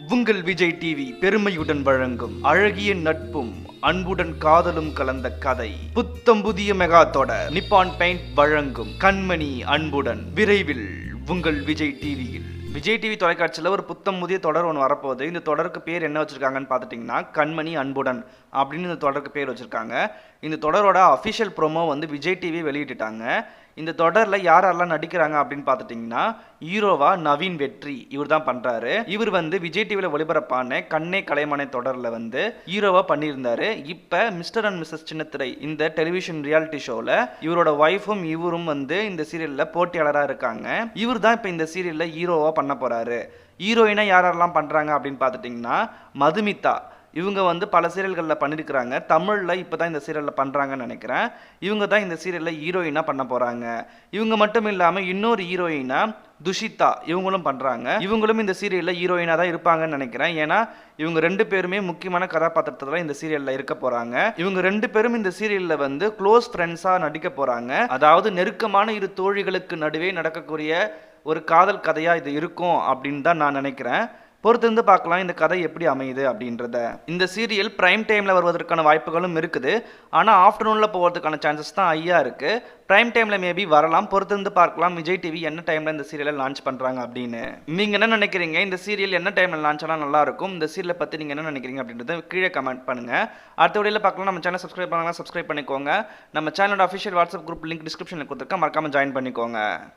உங்கள் விஜய் டிவி பெருமையுடன் வழங்கும் அழகிய நட்பும் அன்புடன் காதலும் கலந்த கதை புத்தம் புதிய மெகா தொடர் நிப்பான் பெயிண்ட் வழங்கும் கண்மணி அன்புடன் விரைவில் உங்கள் விஜய் டிவியில். விஜய் டிவி தொலைக்காட்சியில் ஒரு புத்தம் புதிய தொடர் ஒன்று வரப்போகுது. இந்த தொடருக்கு பேர் என்ன வச்சுருக்காங்கன்னு பார்த்துட்டிங்கன்னா கண்மணி அன்புடன் அப்படின்னு இந்த தொடருக்கு பேர் வச்சுருக்காங்க. இந்த தொடரோட அஃபிஷியல் ப்ரோமோ வந்து விஜய் டிவி வெளியிட்டுட்டாங்க. இந்த தொடரில் யாரெல்லாம் நடிக்கிறாங்க அப்படின்னு பார்த்துட்டிங்கன்னா ஹீரோவா நவீன் வெற்றி இவர் தான் பண்ணுறாரு. இவர் வந்து விஜய் டிவியில் ஒளிபரப்பான கண்ணே கலைமானே தொடரில் வந்து ஹீரோவாக பண்ணியிருந்தாரு. இப்போ மிஸ்டர் அண்ட் மிஸ்ஸஸ் சின்னத்திரை இந்த டெலிவிஷன் ரியாலிட்டி ஷோவில் இவரோட ஒய்ஃபும் இவரும் வந்து இந்த சீரியலில் போட்டியாளராக இருக்காங்க. இவர் தான் இப்போ இந்த சீரியலில் ஹீரோவாக பண்ண போகிறாரு. ஹீரோயினாக யாரெல்லாம் பண்ணுறாங்க அப்படின்னு பார்த்துட்டிங்கன்னா மதுமிதா இவங்க வந்து பல சீரியல்களில் பண்ணியிருக்கிறாங்க. தமிழில் இப்போ தான் இந்த சீரியலில் பண்ணுறாங்கன்னு நினைக்கிறேன். இவங்க தான் இந்த சீரியலில் ஹீரோயினாக பண்ண போகிறாங்க. இவங்க மட்டும் இல்லாமல் இன்னொரு ஹீரோயினாக துஷிதா இவங்களும் பண்ணுறாங்க. இவங்களும் இந்த சீரியலில் ஹீரோயினாக தான் இருப்பாங்கன்னு நினைக்கிறேன். ஏன்னா இவங்க ரெண்டு பேருமே முக்கியமான கதாபாத்திரத்தில் இந்த சீரியலில் இருக்க போகிறாங்க. இவங்க ரெண்டு பேரும் இந்த சீரியலில் வந்து க்ளோஸ் ஃப்ரெண்ட்ஸாக நடிக்க போகிறாங்க. அதாவது நெருக்கமான இரு தோழிகளுக்கு நடுவே நடக்கக்கூடிய ஒரு காதல் கதையாக இது இருக்கும் அப்படின்னு தான் நான் நினைக்கிறேன். பொறுத்திருந்து பார்க்கலாம் இந்த கதை எப்படி அமையுது அப்படின்றத. இந்த சீரியல் பிரைம் டைமில் வருவதற்கான வாய்ப்புகளும் இருக்குது. ஆனால் ஆஃப்டர்நூனில் போகிறதுக்கான சான்சஸ் தான் ஐயா இருக்குது. பிரைம் டைமில் மேபி வரலாம். பொறுத்திருந்து பார்க்கலாம் விஜய் டிவி என்ன டைமில் இந்த சீரியலை லான்ச் பண்ணுறாங்க அப்படின்னு. நீங்கள் என்ன நினைக்கிறீங்க? இந்த சீரியல் என்ன டைமில் லான்ச் ஆனால் நல்லாயிருக்கும்? இந்த சீரியலை பற்றி நீங்கள் என்ன நினைக்கிறீங்க அப்படின்றத கீழே கமெண்ட் பண்ணுங்கள். அடுத்த வீடியோவில் பார்க்கலாம். நம்ம சேனல் சப்ஸ்கிரைப் பண்ணலாம், சப்ஸ்கிரைப் பண்ணிக்கோங்க. நம்ம சேனலோட அஃபிஷியல் வாட்ஸ்அப் குரூப் லிங்க் டிஸ்கிரிப்ஷனில் கொடுத்துருக்கேன், மறக்காமல் ஜாயின் பண்ணிக்கோங்க.